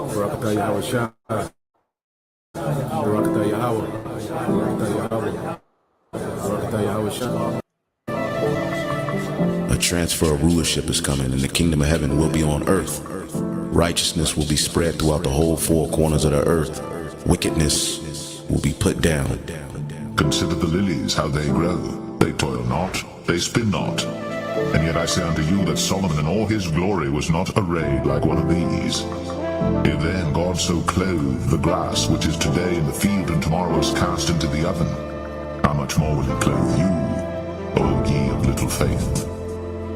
Barakatah Yahweh Shai. Barakatah Yahweh. Barakatah Yahweh. Barakatah Yahweh Shai. A transfer of rulership is coming, and the kingdom of heaven will be on earth. Righteousness will be spread throughout the whole four corners of the earth. Wickedness will be put down. Consider the lilies, how they grow. They toil not, they spin not. And yet I say unto you that Solomon in all his glory was not arrayed like one of these. If then God so clothe the grass which is today in the field and tomorrow is cast into the oven, how much more will he clothe you, O ye of little faith?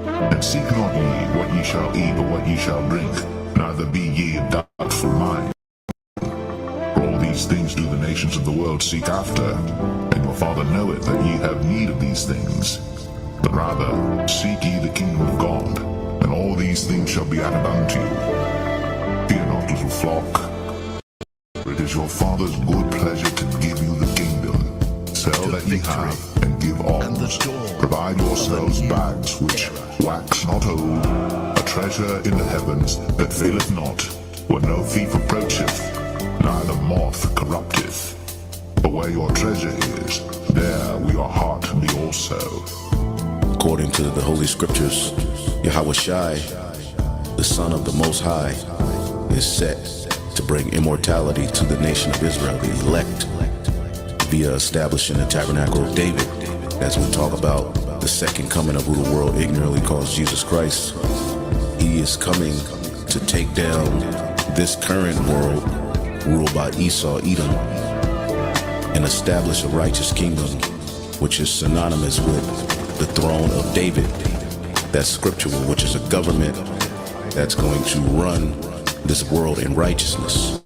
And seek not ye what ye shall eat or what ye shall drink, neither be ye of doubtful mind. For all these things do the nations of the world seek after, and your Father knoweth that ye have need of these things. But rather seek ye the kingdom of God, and all these things shall be added unto you. Fear not, little flock, for it is your Father's good pleasure to give you the kingdom. Sell that ye have, and give alms. Provide yourselves bags which wax not old, a treasure in the heavens that faileth not, where no thief approacheth, neither moth corrupteth. For where your treasure is, there will your heart be also. According to the Holy Scriptures, Yahweh Shai, the Son of the Most High, is set to bring immortality to the nation of Israel, the elect, via establishing the tabernacle of David, as we talk about the second coming of who the world ignorantly calls Jesus Christ. He is coming to take down this current world ruled by Esau, Edom, and establish a righteous kingdom, which is synonymous with the throne of David. That's scriptural, which is a government that's going to run this world in righteousness.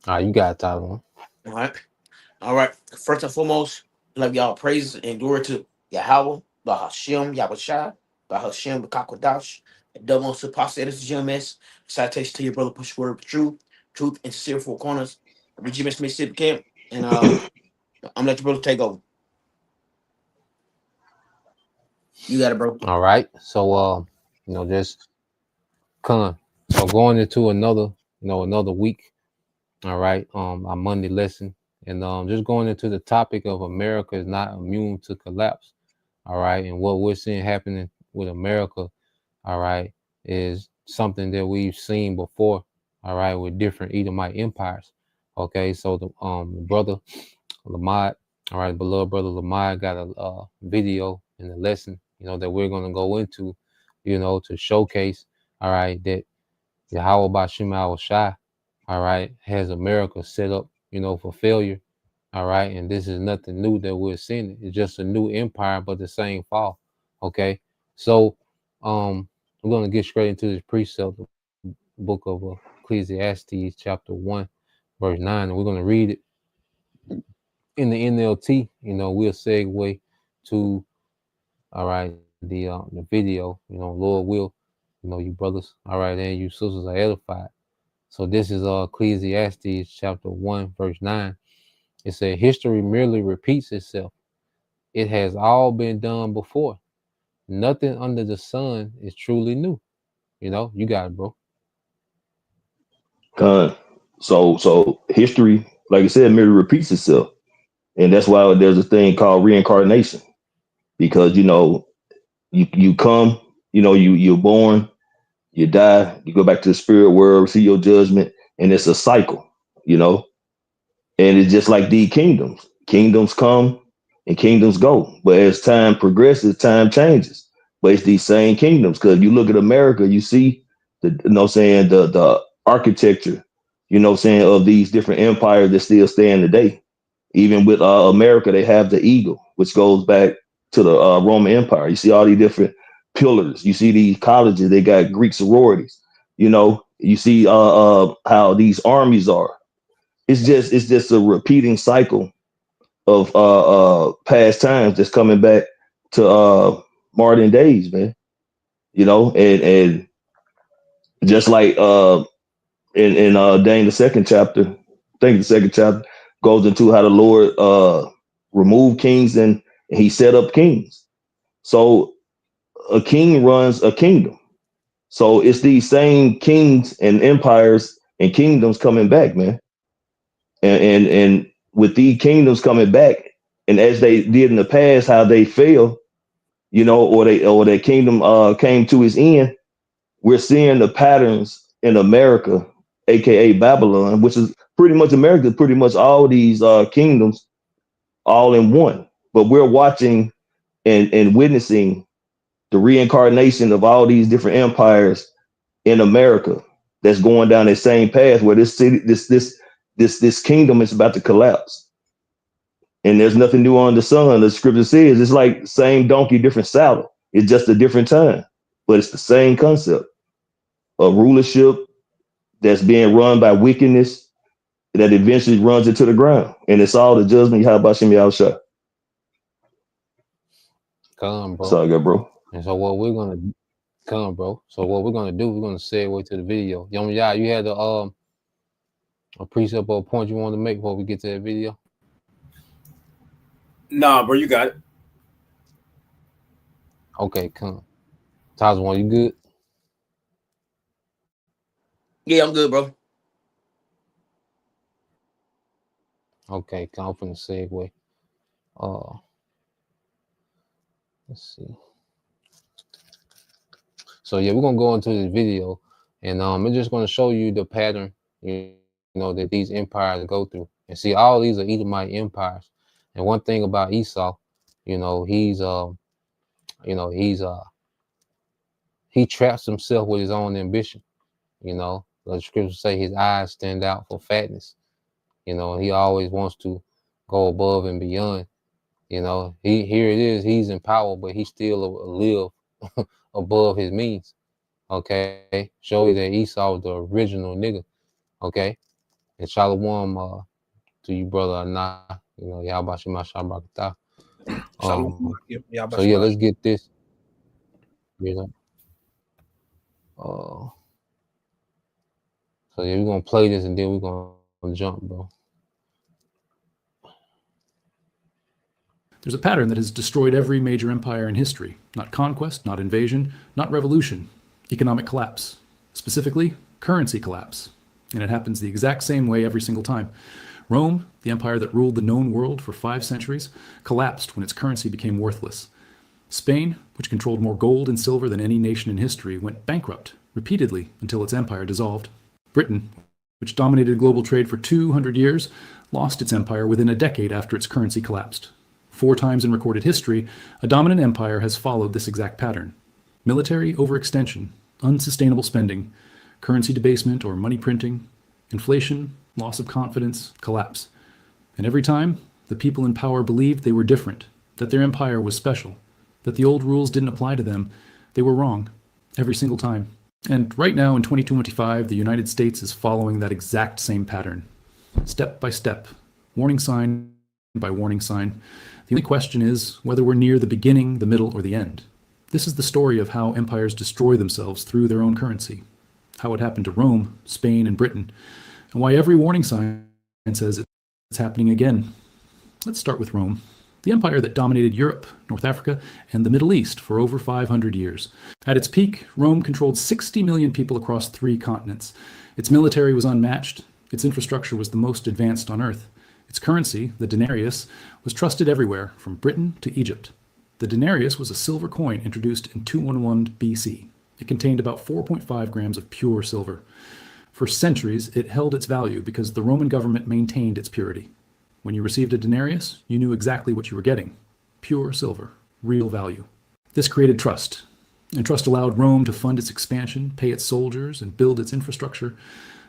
All right, you got it, Tyler. All right. First and foremost, let y'all praise and glory to Yahweh, Bahashem, Yahushua, Bahashem, Bakakwadash, and double supposite GMS. Citation to your brother, push word of truth, and sincere four corners. GMS Mississippi Camp. And I'm gonna let your brother take over. You got it, bro. All right. So just so going into another week. All right. Our Monday lesson. And just going into the topic of America is not immune to collapse. All right. And what we're seeing happening with America, all right, is something that we've seen before, all right, with different Edomite empires. Okay, so the brother Lamad, all right, beloved brother Lamad got a video in the lesson, that we're going to go into, to showcase, all right, that Yahweh Bashim Al Shai, all right, has America set up, for failure. All right, and this is nothing new that we're seeing. It's just a new empire, but the same fall. Okay, so we're gonna get straight into this precept, the book of Ecclesiastes, chapter 1, verse 9, and we're gonna read it in the NLT. We'll segue to the video. Lord will, you brothers, all right, and you sisters are edified. So this is Ecclesiastes chapter 1, verse 9. It said, history merely repeats itself. It has all been done before. Nothing under the sun is truly new. You got it, bro. So history, like I said, merely repeats itself. And that's why there's a thing called reincarnation. Because, you come, you're born, you die, you go back to the spirit world, see your judgment, and it's a cycle, And it's just like the kingdoms. Kingdoms come and kingdoms go. But as time progresses, time changes. But it's these same kingdoms. Because you look at America, you see the architecture, you know what I'm saying, of these different empires that still stand today. Even with America, they have the eagle, which goes back to the Roman Empire. You see all these different pillars. You see these colleges, they got Greek sororities. You know, you see how these armies are. It's just a repeating cycle of past times that's coming back to modern days, man. You know, and just like in Daniel the second chapter, I think the second chapter goes into how the Lord removed kings and he set up kings. So a king runs a kingdom. So it's these same kings and empires and kingdoms coming back, man. And with these kingdoms coming back, and as they did in the past, how they fell, you know, or their kingdom came to its end, we're seeing the patterns in America, aka Babylon, which is pretty much America, pretty much all these kingdoms all in one. But we're watching and witnessing the reincarnation of all these different empires in America that's going down that same path where this city, this kingdom is about to collapse. And there's nothing new on the sun. The scripture says it's like same donkey, different saddle. It's just a different time, but it's the same concept of rulership that's being run by wickedness that eventually runs into the ground. And it's all the judgment. How about Shem Yahushua? Come, bro. Sorry, good, bro. And so what we're gonna come, bro. So what we're gonna do, we're gonna segue to the video. Yom, you had a precept or a point you wanted to make before we get to that video? Nah, bro, you got it. Okay, come. Tazwan, you good? Yeah, I'm good, bro. Okay, come. I'm finna segue. Let's see. So yeah, we're gonna go into this video, and I'm just gonna show you the pattern, you know, that these empires go through. And see, all these are Edomite empires. And one thing about Esau, you know, he traps himself with his own ambition. You know, the scriptures say his eyes stand out for fatness. You know, he always wants to go above and beyond. You know, here it is, he's in power, but he still live above his means. Okay, show you that Esau was the original nigga. Okay, and Shalom to you, brother. Nah, you know, Yahbashima Shabrakata. So yeah, let's get this. You know, so yeah, we're gonna play this and then we're gonna jump, bro. There's a pattern that has destroyed every major empire in history. Not conquest, not invasion, not revolution. Economic collapse. Specifically, currency collapse. And it happens the exact same way every single time. Rome, the empire that ruled the known world for 5 centuries, collapsed when its currency became worthless. Spain, which controlled more gold and silver than any nation in history, went bankrupt repeatedly until its empire dissolved. Britain, which dominated global trade for 200 years, lost its empire within a decade after its currency collapsed. 4 times in recorded history, a dominant empire has followed this exact pattern. Military overextension, unsustainable spending, currency debasement or money printing, inflation, loss of confidence, collapse. And every time, the people in power believed they were different, that their empire was special, that the old rules didn't apply to them. They were wrong, every single time. And right now in 2025, the United States is following that exact same pattern. Step by step, warning sign by warning sign. The only question is whether we're near the beginning, the middle, or the end. This is the story of how empires destroy themselves through their own currency, how it happened to Rome, Spain, and Britain, and why every warning sign says it's happening again. Let's start with Rome, the empire that dominated Europe, North Africa, and the Middle East for over 500 years. At its peak, Rome controlled 60 million people across 3 continents. Its military was unmatched. Its infrastructure was the most advanced on Earth. Its currency, the denarius, was trusted everywhere, from Britain to Egypt. The denarius was a silver coin introduced in 211 BC. It contained about 4.5 grams of pure silver. For centuries, it held its value because the Roman government maintained its purity. When you received a denarius, you knew exactly what you were getting. Pure silver, real value. This created trust, and trust allowed Rome to fund its expansion, pay its soldiers, and build its infrastructure.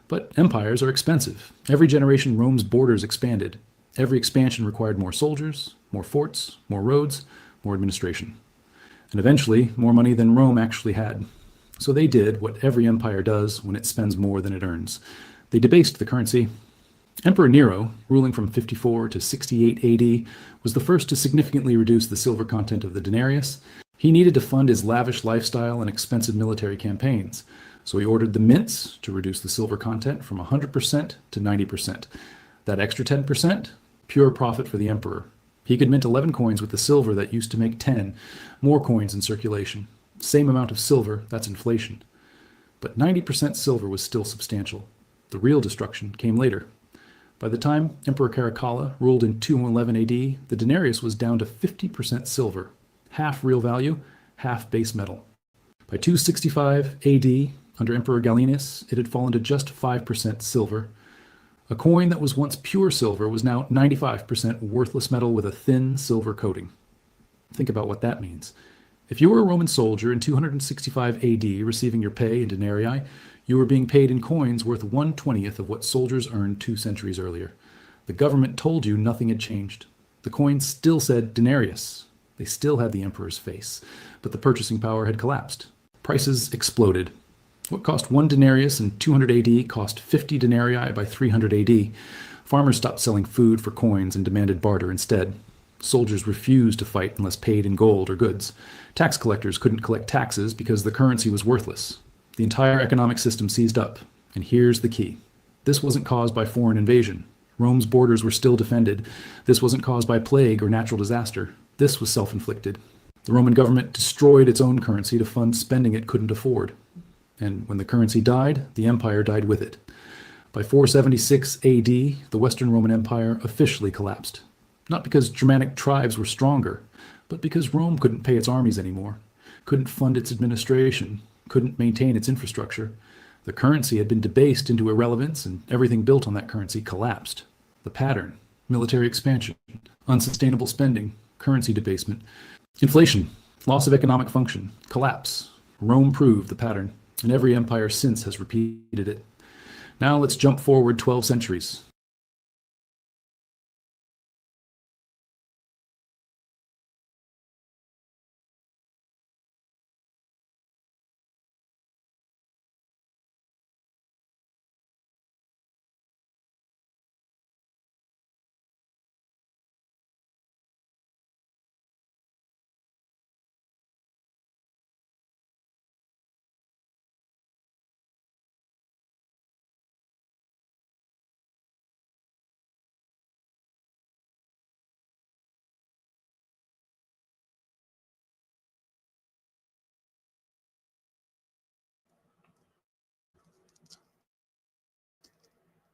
But empires are expensive. Every generation, Rome's borders expanded. Every expansion required more soldiers, more forts, more roads, more administration. And eventually, more money than Rome actually had. So they did what every empire does when it spends more than it earns. They debased the currency. Emperor Nero, ruling from 54 to 68 AD, was the first to significantly reduce the silver content of the denarius. He needed to fund his lavish lifestyle and expensive military campaigns, so he ordered the mints to reduce the silver content from 100% to 90%. That extra 10%, pure profit for the emperor. He could mint 11 coins with the silver that used to make 10, more coins in circulation. Same amount of silver, that's inflation. But 90% silver was still substantial. The real destruction came later. By the time Emperor Caracalla ruled in 211 AD, the denarius was down to 50% silver, half real value, half base metal. By 265 AD, under Emperor Gallienus, it had fallen to just 5% silver. A coin that was once pure silver was now 95% worthless metal with a thin silver coating. Think about what that means. If you were a Roman soldier in 265 AD receiving your pay in denarii, you were being paid in coins worth 1/20th of what soldiers earned 2 centuries earlier. The government told you nothing had changed. The coins still said denarius. They still had the emperor's face, but the purchasing power had collapsed. Prices exploded. What cost 1 denarius in 200 AD cost 50 denarii by 300 AD. Farmers stopped selling food for coins and demanded barter instead. Soldiers refused to fight unless paid in gold or goods. Tax collectors couldn't collect taxes because the currency was worthless. The entire economic system seized up. And here's the key. This wasn't caused by foreign invasion. Rome's borders were still defended. This wasn't caused by plague or natural disaster. This was self-inflicted. The Roman government destroyed its own currency to fund spending it couldn't afford. And when the currency died, the empire died with it. By 476 AD, the Western Roman Empire officially collapsed. Not because Germanic tribes were stronger, but because Rome couldn't pay its armies anymore, couldn't fund its administration, couldn't maintain its infrastructure. The currency had been debased into irrelevance, and everything built on that currency collapsed. The pattern: military expansion, unsustainable spending, currency debasement, inflation, loss of economic function, collapse. Rome proved the pattern, and every empire since has repeated it. Now let's jump forward 12 centuries.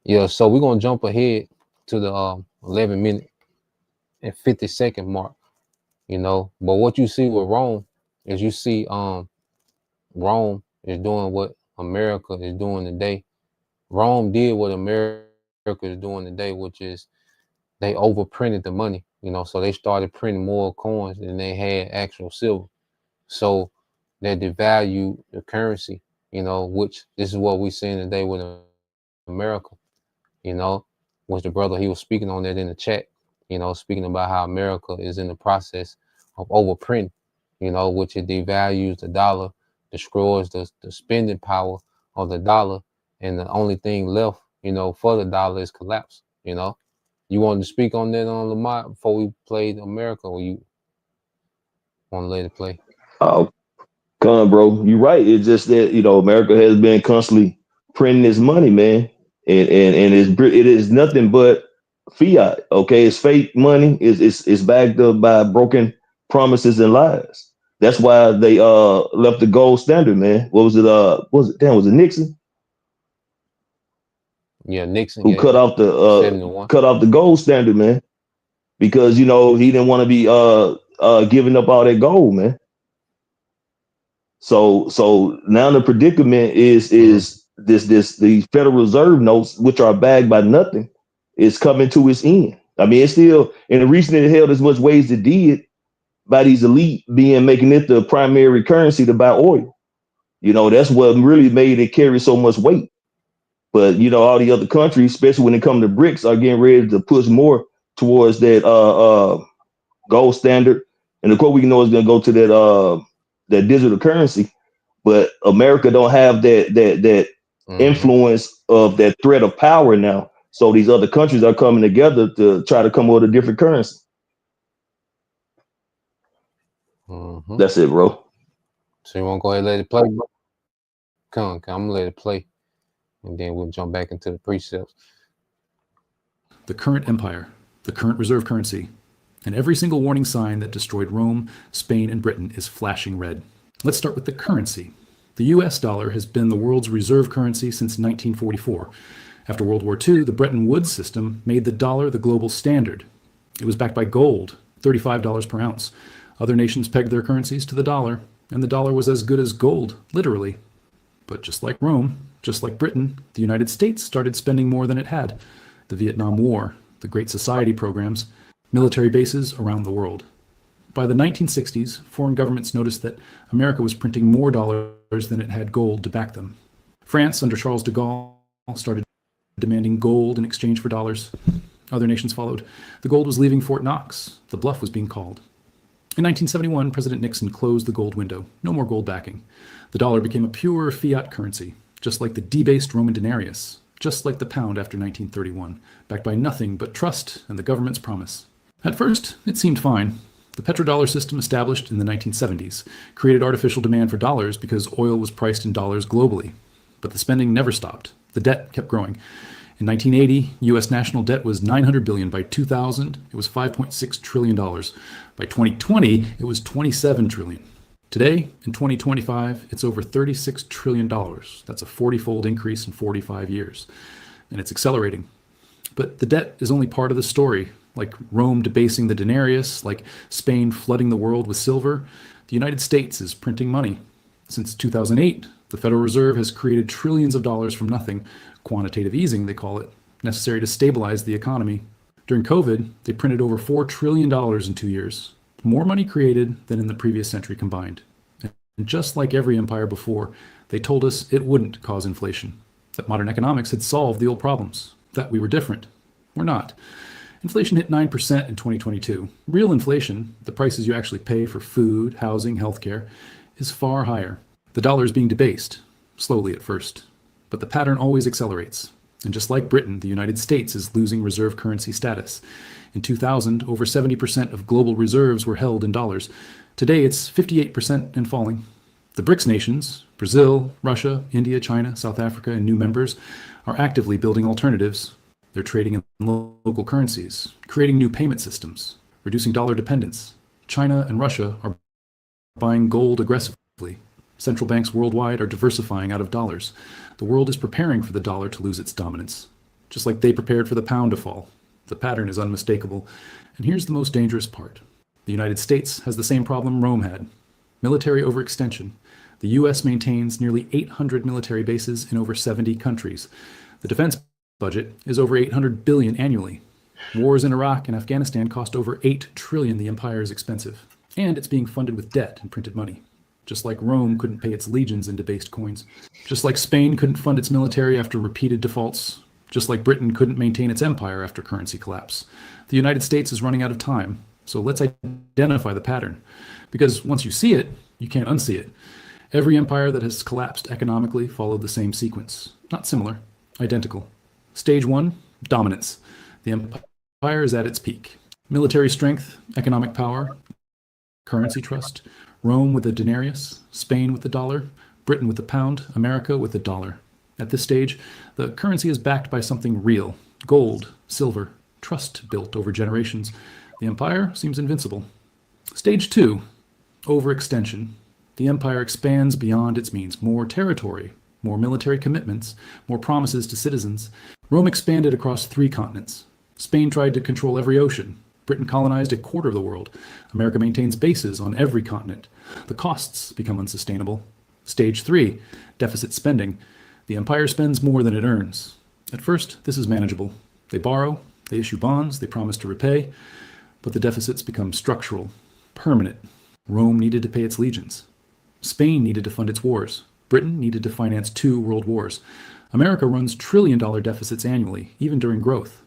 Yeah, so we're gonna jump ahead to the 11-minute and 50-second mark, you know. But what you see with Rome is you see Rome is doing what America is doing today. Rome did what America is doing today, which is they overprinted the money, you know, so they started printing more coins than they had actual silver. So they devalued the currency, you know, which this is what we're seeing today with America, you know, which the brother, he was speaking on that in the chat, you know, speaking about how America is in the process of overprinting, you know, which it devalues the dollar, destroys the spending power of the dollar, and the only thing left, you know, for the dollar is collapse, you know. You wanted to speak on that on Lamont before we played America, or you want to let it play? Oh, come on, bro. You're right. It's just that, you know, America has been constantly printing this money, man. And it is nothing but fiat. Okay. It's fake money. It's backed up by broken promises and lies. That's why they left the gold standard, man. What was it? Was it Nixon? Yeah, Nixon, who cut off the gold standard, man, because, you know, he didn't want to be giving up all that gold, man. So now the predicament is the Federal Reserve notes, which are bagged by nothing, is coming to its end. I mean, it's still, and the reason it held as much weight as it did by these elite making it the primary currency to buy oil. You know, that's what really made it carry so much weight. But all the other countries, especially when it comes to BRICS, are getting ready to push more towards that gold standard. And of course, we know it's going to go to that digital currency. But America don't have that influence of that threat of power now. So these other countries are coming together to try to come up with a different currency. That's it, bro. So you want to go ahead and let it play, bro? Come on, I'm gonna let it play, and then we'll jump back into the precepts. The current empire, the current reserve currency, and every single warning sign that destroyed Rome, Spain, and Britain is flashing red. Let's start with the currency. The US dollar has been the world's reserve currency since 1944. After World War II, the Bretton Woods system made the dollar the global standard. It was backed by gold, $35 per ounce. Other nations pegged their currencies to the dollar, and the dollar was as good as gold, literally. But just like Rome, just like Britain, the United States started spending more than it had. The Vietnam War, the Great Society programs, military bases around the world. By the 1960s, foreign governments noticed that America was printing more dollars than it had gold to back them. France, under Charles de Gaulle, started demanding gold in exchange for dollars. Other nations followed. The gold was leaving Fort Knox. The bluff was being called. In 1971, President Nixon closed the gold window. No more gold backing. The dollar became a pure fiat currency, just like the debased Roman denarius, just like the pound after 1931, backed by nothing but trust and the government's promise. At first, it seemed fine. The petrodollar system, established in the 1970s, created artificial demand for dollars because oil was priced in dollars globally. But the spending never stopped. The debt kept growing. In 1980, U.S. national debt was $900 billion. By 2000, it was $5.6 trillion. By 2020, it was $27 trillion. Today, in 2025, it's over $36 trillion. That's a 40-fold increase in 45 years. And it's accelerating. But the debt is only part of the story. Like Rome debasing the denarius, like Spain flooding the world with silver, the United States is printing money. Since 2008, the Federal Reserve has created trillions of dollars from nothing. Quantitative easing, they call it, necessary to stabilize the economy. During COVID, they printed over $4 trillion in 2 years. More money created than in the previous century combined. And just like every empire before, they told us it wouldn't cause inflation, that modern economics had solved the old problems, that we were different. We're not. Inflation hit 9% in 2022. Real inflation, the prices you actually pay for food, housing, healthcare, is far higher. The dollar is being debased, slowly at first, but the pattern always accelerates. And just like Britain, the United States is losing reserve currency status. In 2000, over 70% of global reserves were held in dollars. Today, it's 58% and falling. The BRICS nations, Brazil, Russia, India, China, South Africa, and new members, are actively building alternatives. They're trading in local currencies, creating new payment systems, reducing dollar dependence. China and Russia are buying gold aggressively. Central banks worldwide are diversifying out of dollars. The world is preparing for the dollar to lose its dominance, just like they prepared for the pound to fall. The pattern is unmistakable. And here's the most dangerous part. The United States has the same problem Rome had: military overextension. The U.S. maintains nearly 800 military bases in over 70 countries. The defense budget is over $800 billion annually. Wars in Iraq and Afghanistan cost over $8 trillion. The empire is expensive. And it's being funded with debt and printed money. Just like Rome couldn't pay its legions in debased coins. Just like Spain couldn't fund its military after repeated defaults. Just like Britain couldn't maintain its empire after currency collapse. The United States is running out of time. So let's identify the pattern. Because once you see it, you can't unsee it. Every empire that has collapsed economically followed the same sequence. Not similar, identical. Stage 1, dominance. The empire is at its peak. Military strength, economic power, currency trust. Rome with the denarius, Spain with the dollar, Britain with the pound, America with the dollar. At this stage, the currency is backed by something real: gold, silver, trust built over generations. The empire seems invincible. Stage 2, overextension. The empire expands beyond its means. More territory, more military commitments, more promises to citizens. Rome expanded across 3 continents. Spain tried to control every ocean. Britain colonized a quarter of the world. America maintains bases on every continent. The costs become unsustainable. Stage 3, deficit spending. The empire spends more than it earns. At first, this is manageable. They borrow, they issue bonds, they promise to repay, but the deficits become structural, permanent. Rome needed to pay its legions. Spain needed to fund its wars. Britain needed to finance 2 world wars. America runs trillion-dollar deficits annually, even during growth.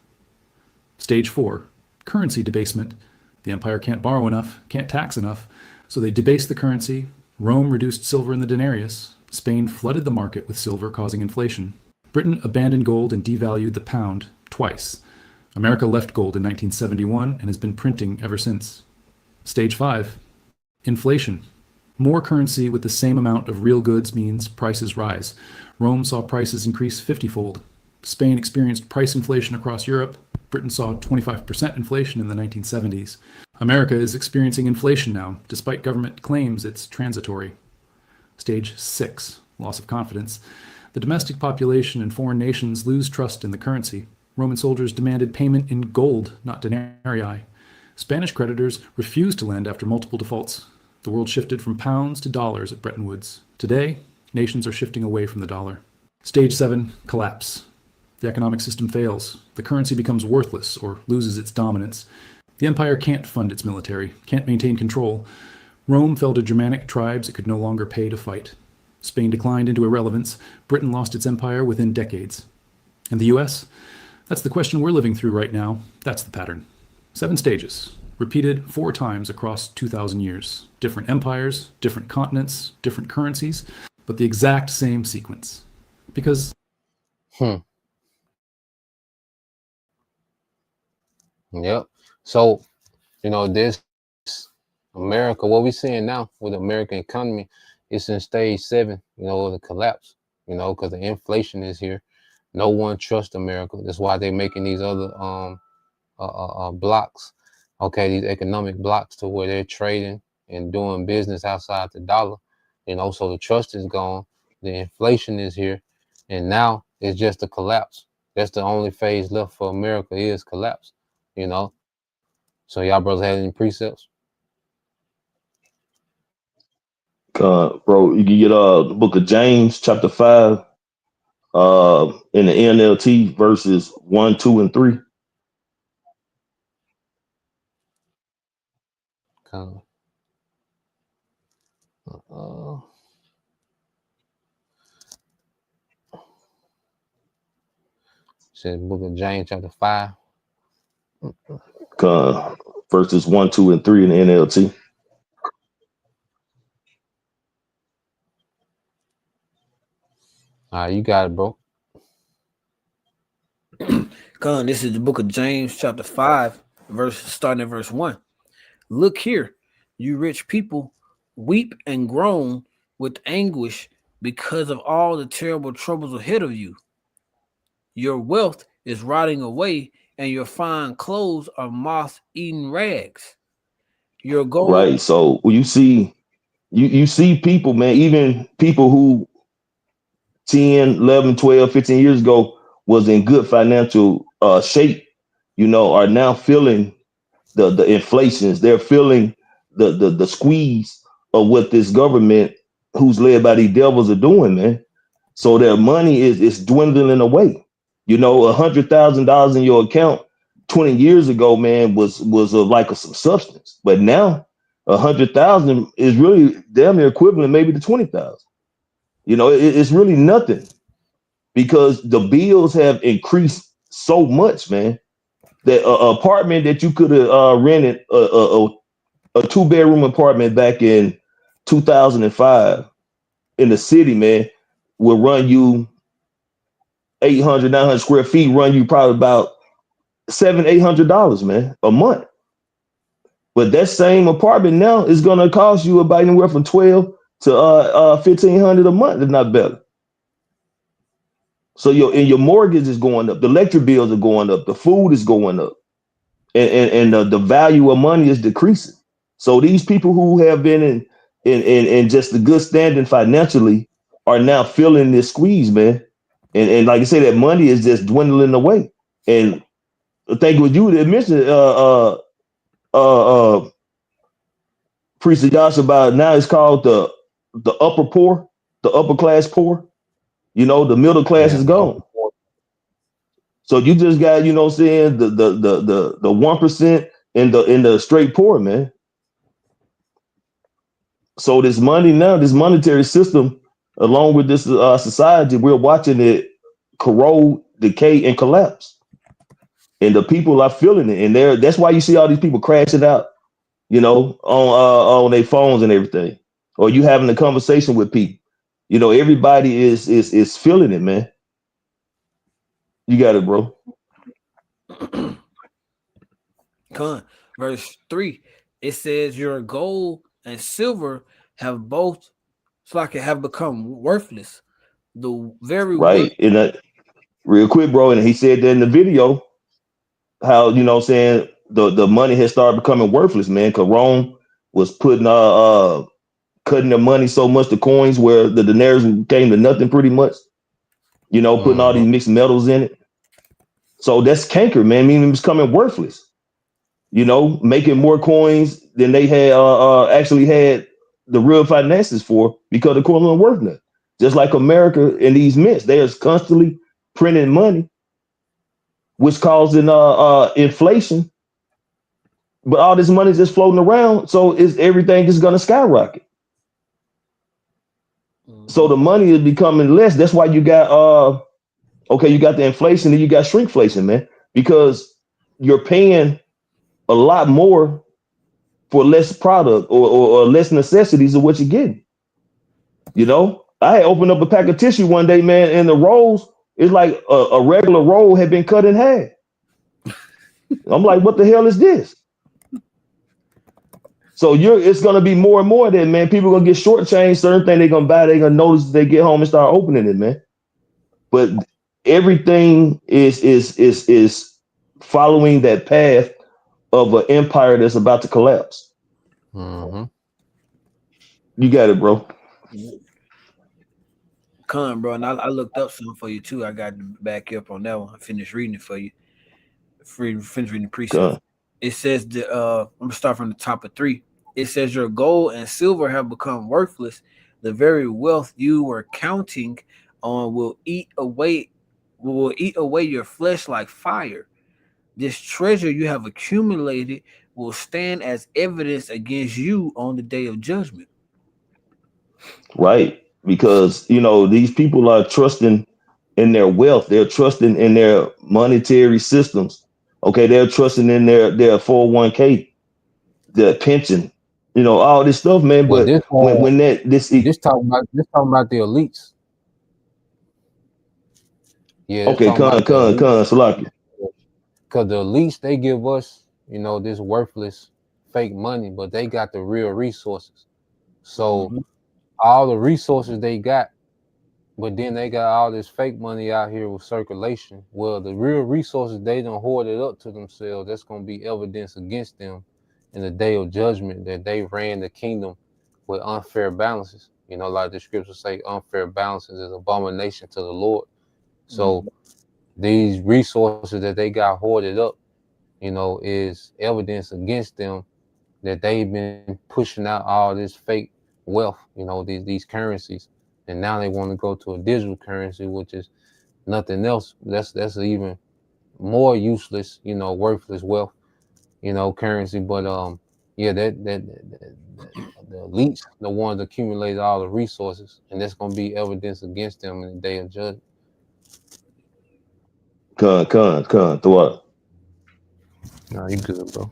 Stage 4, currency debasement. The empire can't borrow enough, can't tax enough, so they debase the currency. Rome reduced silver in the denarius. Spain flooded the market with silver, causing inflation. Britain abandoned gold and devalued the pound twice. America left gold in 1971 and has been printing ever since. Stage 5, inflation. More currency with the same amount of real goods means prices rise. Rome saw prices increase 50-fold. Spain experienced price inflation across Europe. Britain saw 25% inflation in the 1970s. America is experiencing inflation now, despite government claims it's transitory. Stage 6, loss of confidence. The domestic population and foreign nations lose trust in the currency. Roman soldiers demanded payment in gold, not denarii. Spanish creditors refused to lend after multiple defaults. The world shifted from pounds to dollars at Bretton Woods. Today, nations are shifting away from the dollar. Stage 7, collapse. The economic system fails. The currency becomes worthless or loses its dominance. The empire can't fund its military, can't maintain control. Rome fell to Germanic tribes it could no longer pay to fight. Spain declined into irrelevance. Britain lost its empire within decades. And the US? That's the question we're living through right now. That's the pattern. 7 stages, repeated 4 times across 2,000 years. Different empires, different continents, different currencies, but the exact same sequence. Because Yep. So, this America, what we're seeing now with the American economy, it's in stage 7, of the collapse, because the inflation is here. No one trusts America. That's why they're making these other blocks, these economic blocks to where they're trading and doing business outside the dollar, so the trust is gone. The inflation is here, and now it's just a collapse. That's the only phase left for America is collapse, So y'all brothers had any precepts? Bro, you can get the book of James, chapter 5, in the NLT, verses 1, 2, and 3. Said book of James, chapter 5. Verses 1, 2, and 3 in the NLT. You got it, bro. This is the book of James, chapter 5, starting at verse 1. Look here, you rich people, weep and groan with anguish because of all the terrible troubles ahead of you. Your wealth is rotting away, and your fine clothes are moth-eaten rags. Your gold, right? So you see people, man, even people who 10, 11, 12, 15 years ago was in good financial shape, are now feeling the inflations. They're feeling the squeeze of what this government, who's led by these devils, are doing, man. So their money is dwindling away. $100,000 in your account 20 years ago, man, was like some substance. But now 100,000 is really damn near equivalent maybe to 20,000. It's really nothing, because the bills have increased so much, man, that an apartment that you could have rented, a 2-bedroom apartment back in 2005 in the city, man, will run you 800, 900 square feet, run you probably about $700-800, man, a month. But that same apartment now is going to cost you about anywhere from $1,200 to $1,500 a month, if not better. So your mortgage is going up, the electric bills are going up, the food is going up, and the value of money is decreasing. So these people who have been in just the good standing financially are now feeling this squeeze, man. And like I say, that money is just dwindling away. And I think what you had mentioned, Priest Josh, about now, it's called the upper poor, the upper class poor. The middle class is gone. So you just got, the 1% in the straight poor, man. So this money now, this monetary system, along with this society, we're watching it corrode, decay, and collapse. And the people are feeling it, and that's why you see all these people crashing out, on their phones and everything, or you having a conversation with people. Everybody is feeling it, man. You got it, bro. Verse 3, it says, your gold and silver have both have become worthless. The very right. And real quick, bro, and he said that in the video, how saying the money has started becoming worthless, man, because Rome was putting cutting the money so much, the coins, where the denarius came to nothing pretty much, putting all these mixed metals in it. So that's canker, man. Meaning it's becoming worthless, making more coins than they had actually had the real finances for, because the coin wasn't worth nothing. Just like America and these mints, they are constantly printing money, which causing inflation. But all this money is just floating around, so everything is going to skyrocket. So the money is becoming less. That's why you got you got the inflation and you got shrinkflation, man, because you're paying a lot more for less product or less necessities of what you're getting. I had opened up a pack of tissue one day, man, and the rolls, it's like a regular roll had been cut in half. I'm like, what the hell is this? So it's gonna be more and more that, man, people are gonna get shortchanged. Certain thing they're gonna buy, they're gonna notice they get home and start opening it, man. But everything is following that path of an empire that's about to collapse. Mm-hmm. You got it, bro. Bro, and I looked up something for you too. I got to back you up on that one. I finished reading it for you. Finished reading the precept. It says I'm gonna start from the top of 3. It says your gold and silver have become worthless. The very wealth you were counting on will eat away your flesh like fire. This treasure you have accumulated will stand as evidence against you on the day of judgment. Right. Because, these people are trusting in their wealth. They're trusting in their monetary systems. Okay. They're trusting in their 401k, their pension, all this stuff, man. Well, but this talking about the elites. Yeah. Okay. Salaki. Because the elites, they give us, this worthless fake money, but they got the real resources. So all the resources they got, but then they got all this fake money out here with circulation. Well, the real resources, they don't hoard it up to themselves. That's going to be evidence against them in the day of judgment, that they ran the kingdom with unfair balances. Like the scriptures say, unfair balances is abomination to the Lord. So these resources that they got hoarded up, is evidence against them that they've been pushing out all this fake wealth, these currencies, and now they want to go to a digital currency, which is nothing else. That's even more useless, worthless wealth, currency. But the elites, the ones that accumulate all the resources, and that's going to be evidence against them in the day of judgment. What? No, you good, bro.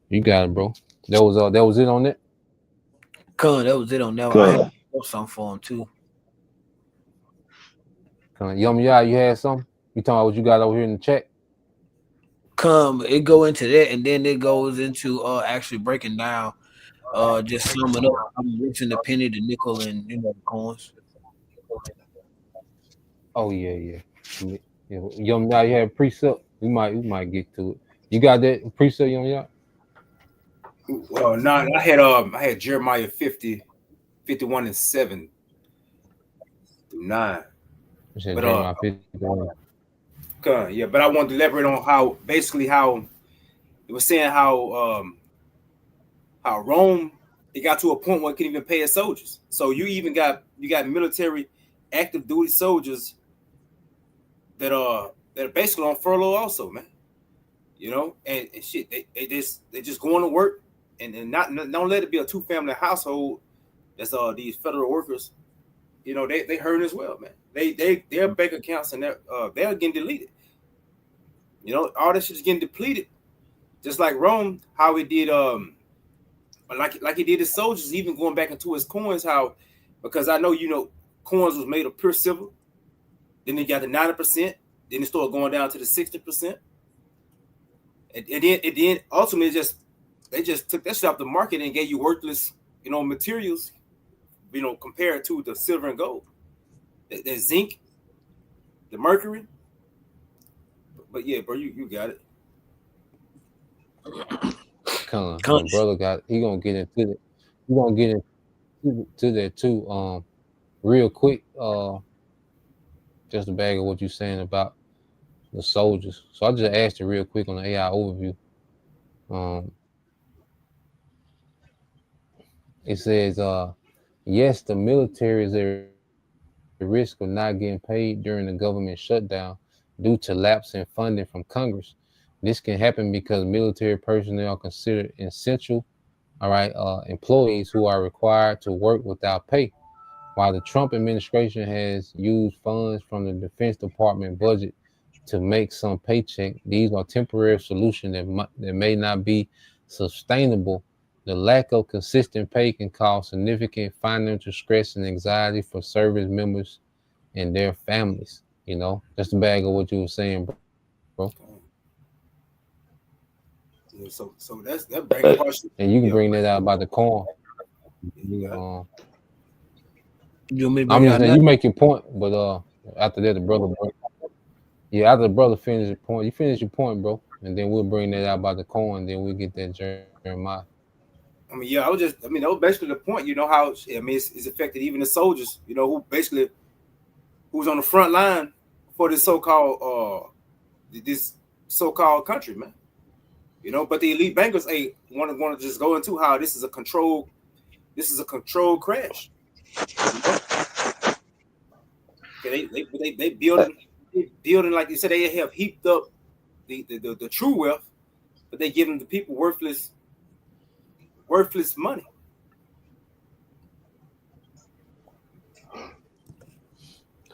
You got it, bro. That was it on it. That was it on that one. I had something for him too. You had something? You talking about what you got over here in the chat? It go into that, and then it goes into actually breaking down, just summing up. I'm mixing the penny, the nickel, and the coins. Oh yeah. Young Yah, you had a precept. We might get to it. You got that precept, Young Yah? No, I had Jeremiah 50, 51 and 7 through 9. Jeremiah 51. But I wanted to elaborate on how it was saying how Rome, it got to a point where it couldn't even pay its soldiers. So you got military active duty soldiers that are basically on furlough also, man. And shit, they just going to work and not let it be a 2-family household. That's these federal workers they hurting as well, man. Their bank accounts and they're getting deleted. All that shit is getting depleted. Just like Rome, how he did like he did his soldiers, even going back into his coins, because I know coins was made of pure silver. Then they got the 90%, then it started going down to the 60%. And then ultimately they just took that shit off the market and gave you worthless, materials, compared to the silver and gold. The zinc, the mercury. But yeah, bro, you got it. My brother he gonna get into it. He gonna get into that too. Real quick, just a bag of what you're saying about the soldiers. So I just asked it real quick on the AI overview. It says, yes, the military is a risk of not getting paid during the government shutdown due to lapse in funding from Congress. This can happen because military personnel are considered essential, employees who are required to work without pay. While the Trump administration has used funds from the Defense Department budget to make some paycheck, these are temporary solutions that may not be sustainable. The lack of consistent pay can cause significant financial stress and anxiety for service members and their families. Just a bag of what you were saying, bro. Yeah, so that's that bank question. And you can bring that out about the coin. You want me to I'm bring just out saying, that? you make your point, but after that, the brother. Yeah, after the brother finish your point, you finish your point, bro, and then we'll bring that out about the coin. Then we'll get that Jeremiah. I mean, that was basically the point. How it's affected even the soldiers. Who's on the front line for this so-called country, man. But the elite bankers want to just go into how this is a controlled crash. They building like you said, they have heaped up the true wealth, but they giving the people worthless money.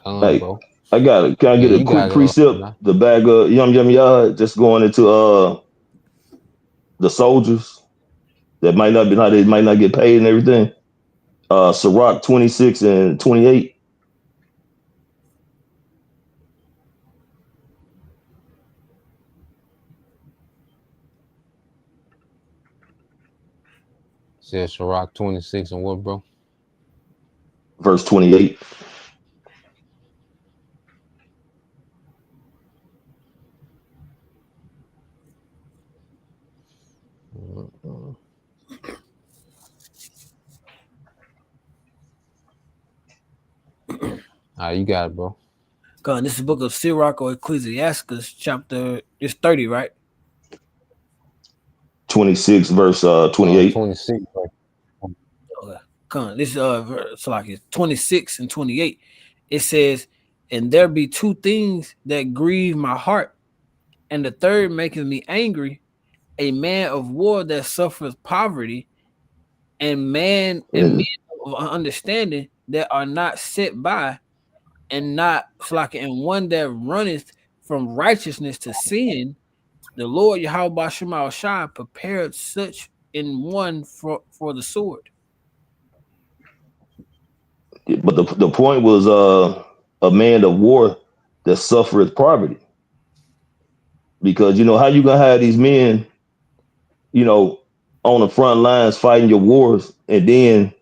Hey, Bro. I got it. Can I get a quick precept? The bag of yum just going into the soldiers that might not get paid and everything. Sirach 26 and 28. Says Sirach 26 and what, bro? Verse 28. You got it, bro. God, this is the book of Sirach or Ecclesiastes, chapter 30, right? 26 verse 28. 26. Okay. Come on, this is like 26 and 28. It says, and there be two things that grieve my heart, and the third maketh me angry, a man of war that suffers poverty, and men of understanding that are not set by, and not and one that runneth from righteousness to sin. The Lord Yahweh Shema Shai prepared such in one for the sword. But the point was a man of war that suffereth poverty. Because how you gonna have these men, on the front lines fighting your wars, and then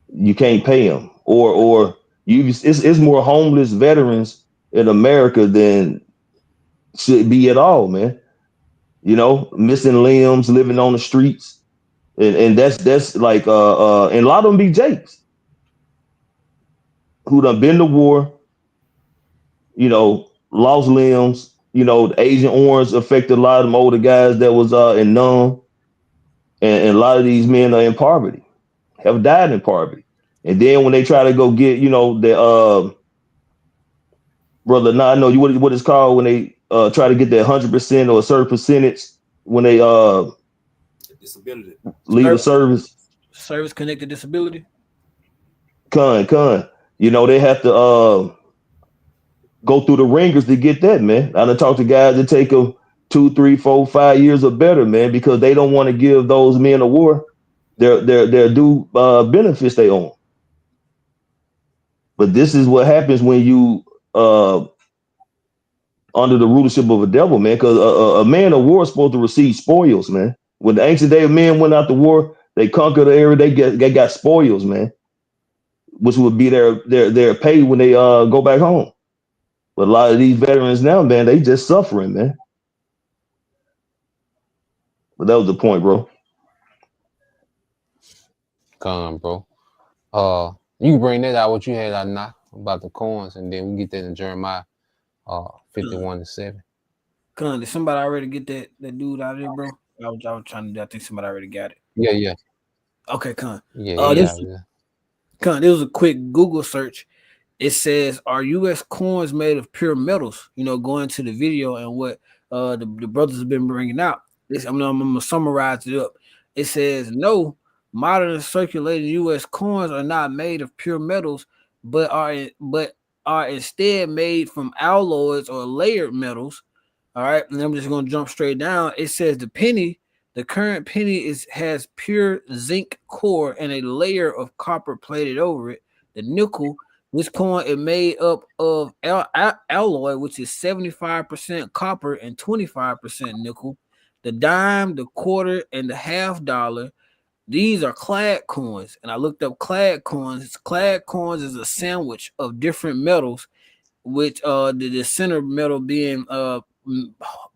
you can't pay them, or it's more homeless veterans in America than should be at all, man. Missing limbs, living on the streets, and that's like and a lot of them be Jakes who done been to war, lost limbs. The Agent Orange affected a lot of them older guys that was in Numb, and a lot of these men are in poverty, have died in poverty. And then when they try to go get, the brother, now I know you what it's called when they try to get that 100% or a certain percentage when they disability leave the service. Service connected disability. Con. You know, they have to go through the ringers to get that, man. I done talked to guys that take them 2, 3, 4, 5 years or better, man, because they don't want to give those men of war their due benefits they own. But this is what happens when you under the rulership of a devil, man, because a man of war is supposed to receive spoils, man. When the ancient day of men went out to war, they conquered the area, they got spoils, man, which would be their pay when they go back home. But a lot of these veterans now, man, they just suffering, man. But that was the point, bro. Come, bro. You can bring that out what you had out now about the coins, and then we get that in Jeremiah 51:7. Con, did somebody already get that dude out of there, bro? I was trying to do. I think somebody already got it. Yeah. Okay, Con. Yeah. Con, it was a quick Google search. It says, "Are U.S. coins made of pure metals?" You know, going to the video and what the brothers have been bringing out. I'm gonna summarize it up. It says, "No, modern circulating U.S. coins are not made of pure metals, but are instead made from alloys or layered metals." All right, and I'm just gonna jump straight down. It says the current penny has pure zinc core and a layer of copper plated over it. The nickel, this coin is made up of alloy, which is 75% copper and 25% nickel. The dime, the quarter, and the $half, these are clad coins. And I looked up clad coins. Clad coins is a sandwich of different metals, which the center metal being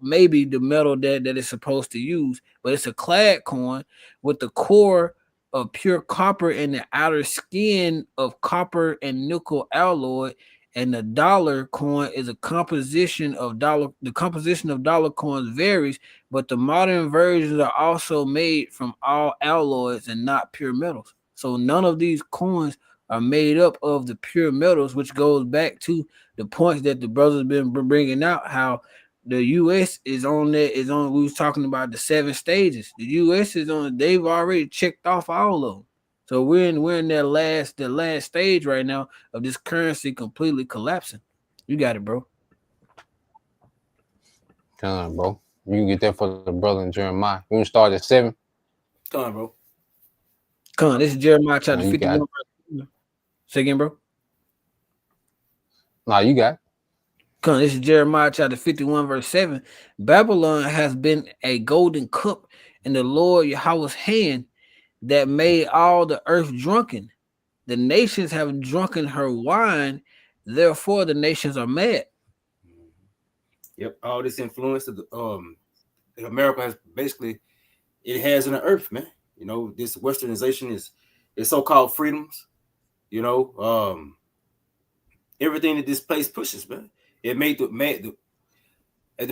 maybe the metal that it's supposed to use, but it's a clad coin with the core of pure copper and the outer skin of copper and nickel alloy. And the dollar coin is a composition of dollar. The composition of dollar coins varies, but the modern versions are also made from all alloys and not pure metals. So none of these coins are made up of the pure metals, which goes back to the points that the brothers been bringing out, how the U.S. is on that. We was talking about the 7 stages. The U.S. is on. They've already checked off all of them. So we're in that last stage right now of this currency completely collapsing. You got it, bro. Come on, bro. You can get that for the brother in Jeremiah. We can start at 7. Come on, bro. Come on, this is Jeremiah chapter 51. Say again, bro. Nah, you got it. Come on, this is Jeremiah chapter 51, verse 7. Babylon has been a golden cup in the Lord Yahweh's hand that made all the earth drunken. The nations have drunken her wine, therefore the nations are mad. Yep, all this influence of that America has basically it has in the earth, man. You know, this westernization is so-called freedoms. You know, everything that this place pushes, man. It made the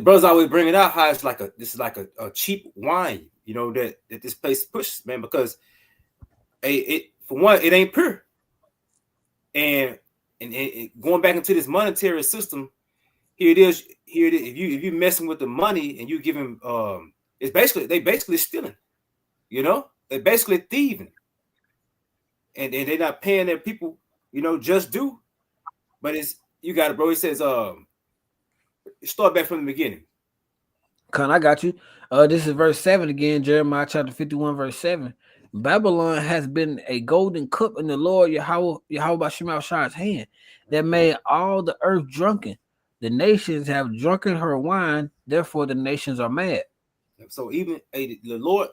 brothers always bring it out how it's like this is like a cheap wine, you know, that this place pushes, man, because for one, it ain't pure. And going back into this monetary system, here it is. If you messing with the money and you give them, they basically stealing, you know, they basically thieving, and they're not paying their people, you know, just due. But you got it, bro. It says, start back from the beginning. Con, I got you. This is verse 7 again, Jeremiah chapter 51, verse 7. Babylon has been a golden cup in the Lord Yahweh Bashim Shai's hand that made all the earth drunken. The nations have drunken her wine, therefore the nations are mad. So even the Lord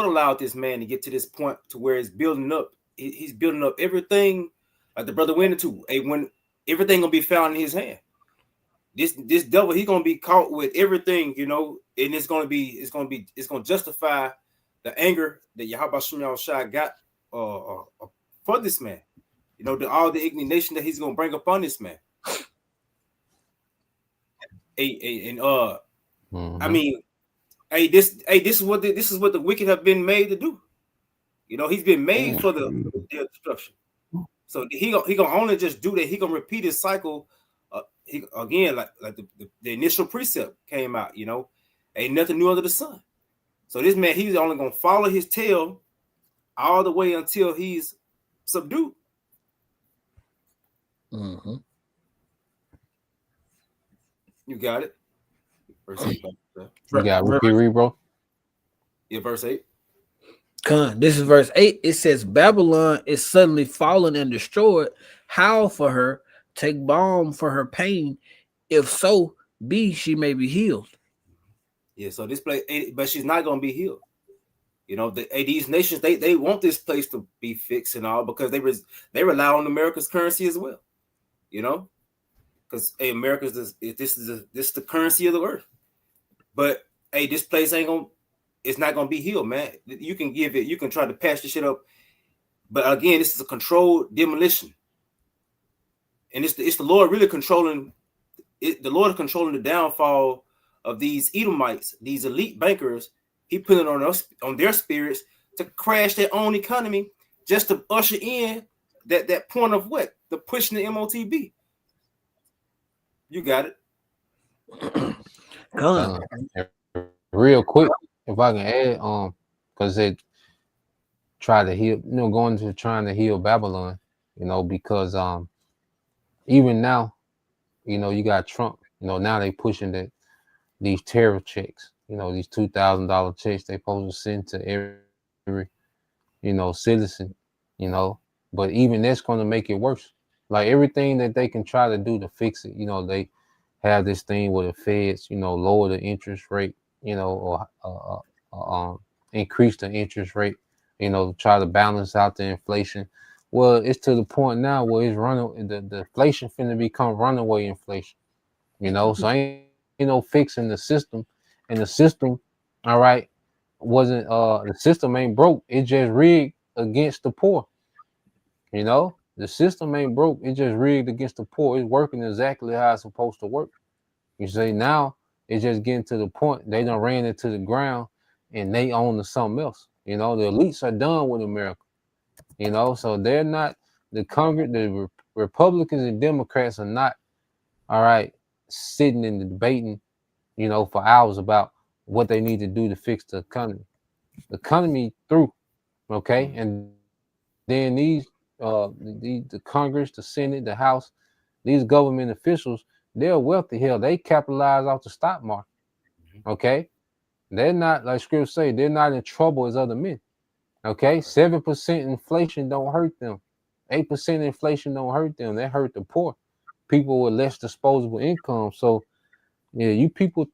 allowed this man to get to this point to where it's building up. He's building up everything, like the brother went into. When everything gonna be found in his hand. This devil, he's gonna be caught with everything, you know, and it's gonna justify the anger that Yahweh Shem Shai got for this man. You know, all the indignation that he's gonna bring upon this man. I mean, this is what the wicked have been made to do. You know, he's been made for their destruction. So he gonna only just do that. He gonna repeat his cycle. Again, like the initial precept came out. You know, ain't nothing new under the sun. So this man, he's only gonna follow his tail all the way until he's subdued. Mm-hmm. You got it. Verse 8. You got read, bro. Yeah, verse 8. This is verse 8. It says, Babylon is suddenly fallen and destroyed. Howl for her, take balm for her pain. If so be she may be healed. Yeah, so this place, but she's not going to be healed. You know, these nations, they want this place to be fixed and all because they rely on America's currency as well. You know, because America's this is the currency of the earth. But hey, this place it's not gonna be healed, man. You can try to patch the shit up, but again, this is a controlled demolition, and it's the Lord really controlling it. The Lord is controlling the downfall of these Edomites, these elite bankers. He put it on their spirits to crash their own economy, just to usher in that point of what the pushing the MOTB. You got it. Real quick, if I can add, because they try to heal, going to trying to heal Babylon, because even now, you got Trump, now they pushing these tariff checks, these $2,000 checks they supposed to send to every, citizen, but even that's going to make it worse. Like everything that they can try to do to fix it, they have this thing where the feds, lower the interest rate, or increase the interest rate, try to balance out the inflation. Well, it's to the point now where it's running, the inflation finna become runaway inflation, so ain't fixing the system, and the system, all right, wasn't the system ain't broke, it just rigged against the poor. The system ain't broke, it just rigged against the poor. It's working exactly how it's supposed to work. You say now it's just getting to the point they done ran into the ground and they own to something else. The elites are done with America. So they're not, the Republicans and Democrats are not, all right, sitting and debating, for hours about what they need to do to fix the economy. The economy through, okay? And then the Congress, the Senate, the House, these government officials, they're wealthy. Hell, they capitalize off the stock market. Okay, they're not, like Scripture say, they're not in trouble as other men. Okay, 7% inflation don't hurt them. 8% inflation don't hurt them. They hurt the poor, people with less disposable income. So, yeah, you people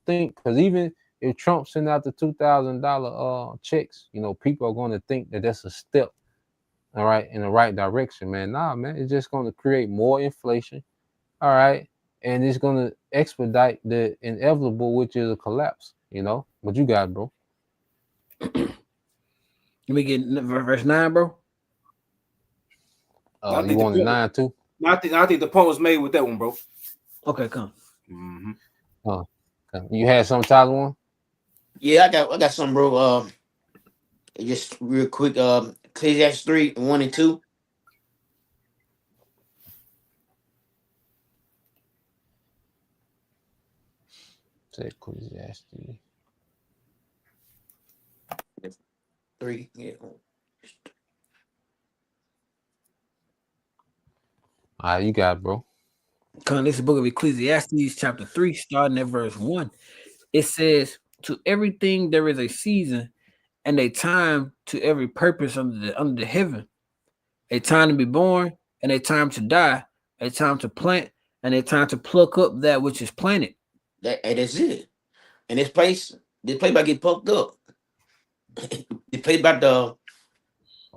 think, because even if Trump sent out the $2,000 checks, people are going to think that that's a step, all right, in the right direction, man. Nah, man, it's just going to create more inflation, all right, and it's going to expedite the inevitable, which is a collapse, What you got, bro? Let me get verse 9, bro. You want the 9 too? I think the point was made with that one, bro. Okay, come. Mm-hmm. You had some Tyler one? Yeah, I got some, bro. Just real quick, Ecclesiastes 3:1-2. Ecclesiastes 3. Yeah. All right, you got it, bro. Come, this is the book of Ecclesiastes, chapter 3, starting at verse 1. It says, to everything there is a season and a time to every purpose under the heaven. A time to be born and a time to die, a time to plant and a time to pluck up that which is planted. That's it. And this place about get plucked up. This place about the,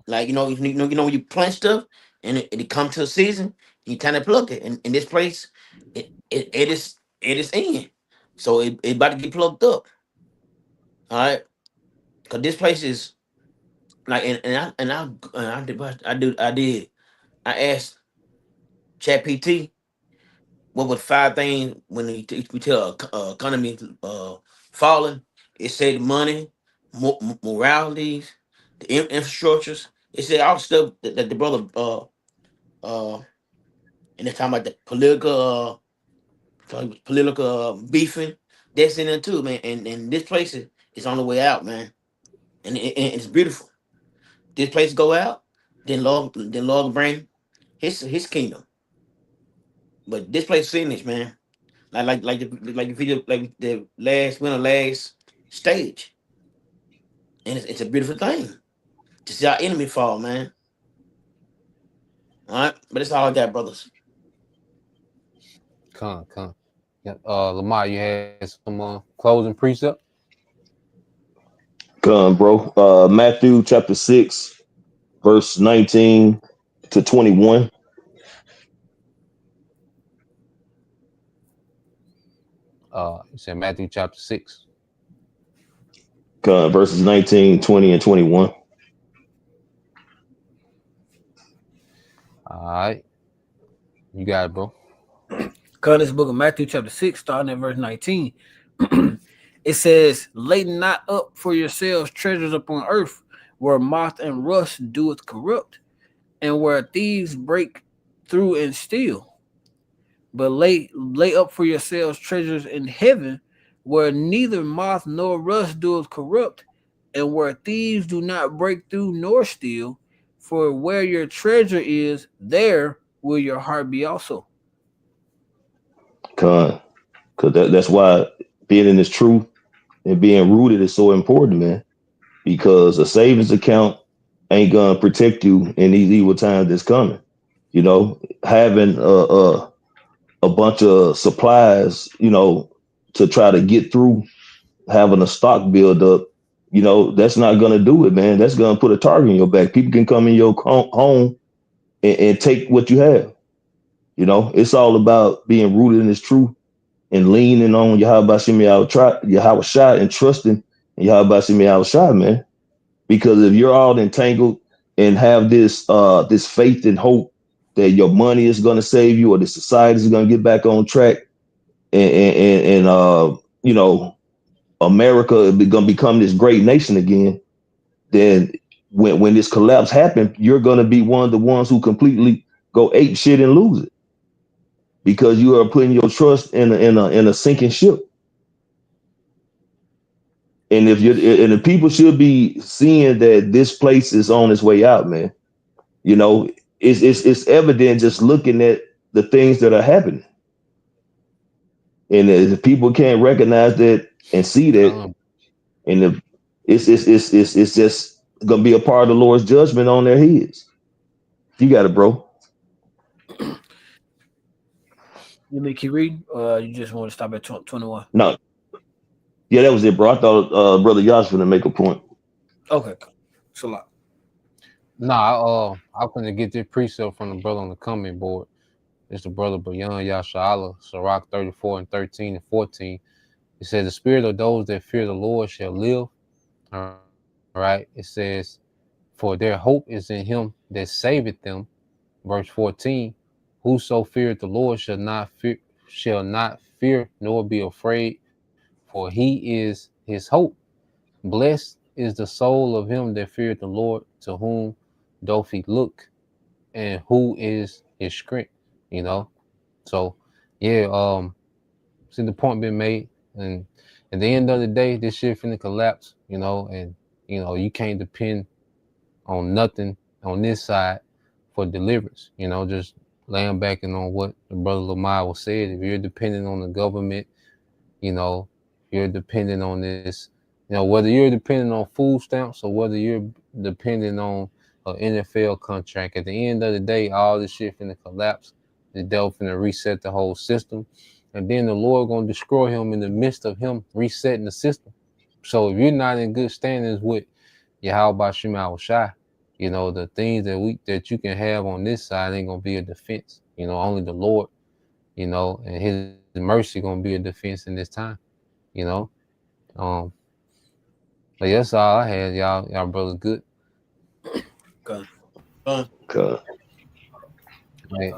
like, when you plant stuff and it come to a season, you kind of pluck it. And in this place, it is in. So it about to get plucked up. All right. Because this place is like, I asked ChatGPT what was 5 things when we tell economy falling. It said money, moralities, the infrastructures. It said all the stuff that the brother and they're talking about the political beefing. That's in there too, man. And this place is on the way out, man. And it's beautiful. This place go out, then Lord bring his kingdom. But this place finished, man. Like the video, like the last stage, and it's a beautiful thing to see our enemy fall, man. All right, but it's all I got, brothers. Come. Yeah, Lamar, you had some closing precept? Come, bro. Matthew chapter 6, verse 19 to 21. You said Matthew chapter 6. Verses 19, 20, and 21. All right. You got it, bro. This book of Matthew chapter 6, starting at verse 19. It says, lay not up for yourselves treasures upon earth, where moth and rust doeth corrupt, and where thieves break through and steal. But lay up for yourselves treasures in heaven, where neither moth nor rust doeth corrupt, and where thieves do not break through nor steal. For where your treasure is, there will your heart be also. Because that's why being in this truth and being rooted is so important, man. Because a savings account ain't gonna protect you in these evil times that's coming. You know, having a bunch of supplies, you know, to try to get through, having a stock build up, you know, that's not gonna do it, man. That's gonna put a target in your back. People can come in your home and take what you have. You know, it's all about being rooted in this truth and leaning on Yahweh Shai and trusting Yahweh Shai, man. Because if you're all entangled and have this faith and hope that your money is going to save you or the society is going to get back on track, and you know, America is going to become this great nation again, then when this collapse happens, you're going to be one of the ones who completely go ape shit and lose it. Because you are putting your trust in a sinking ship, and the people should be seeing that this place is on its way out, man. You know, it's evident just looking at the things that are happening, and if people can't recognize that and see that, and it's just gonna be a part of the Lord's judgment on their heads. You got it, bro. You may keep reading, or you just want to stop at 21? No. Yeah, that was it, bro. I thought Brother Yash was gonna make a point. Okay, it's a lot. Nah, I'm gonna get this precept from the brother on the comment board. It's the brother Bayan Yasha'Allah, Sirach 34 and 13 and 14. It says, the spirit of those that fear the Lord shall live. All right. It says, for their hope is in him that saveth them. Verse 14, whoso feareth the Lord shall not fear nor be afraid, for he is his hope. Blessed is the soul of him that feareth the Lord, to whom doth he look, and who is his strength. You know, so yeah, see the point being made, and at the end of the day, this shit finna collapse. You know, and you know you can't depend on nothing on this side for deliverance. You know, just laying back and on what the brother Lamar was said. If you're dependent on the government, you know, you're dependent on this. You know, whether you're dependent on food stamps or whether you're dependent on an NFL contract, at the end of the day, all this shit finna collapse. The devil finna reset the whole system, and then the Lord gonna destroy him in the midst of him resetting the system. So if you're not in good standings with Yahweh Shema Shai, you know, the things that you can have on this side ain't gonna be a defense. You know, only the Lord, you know, and his mercy gonna be a defense in this time, you know. But that's all I had, y'all brothers good. Good. Right.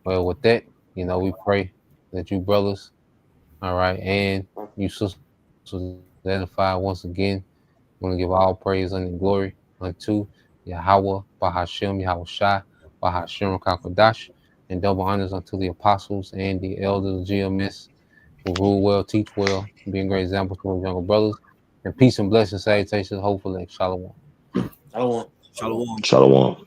Well, with that, you know, we pray that you brothers, all right, and you sisters identify once again. We want to give all praise and glory unto Yahweh, Bahashem, Yahweh Shai, Bahashem, Kakodash, and double honors unto the apostles and the elders of GMS who rule well, teach well, being great examples for younger brothers. And peace and blessings, salutations, hopefully, shalom. Shalom. Shalom. Shalom.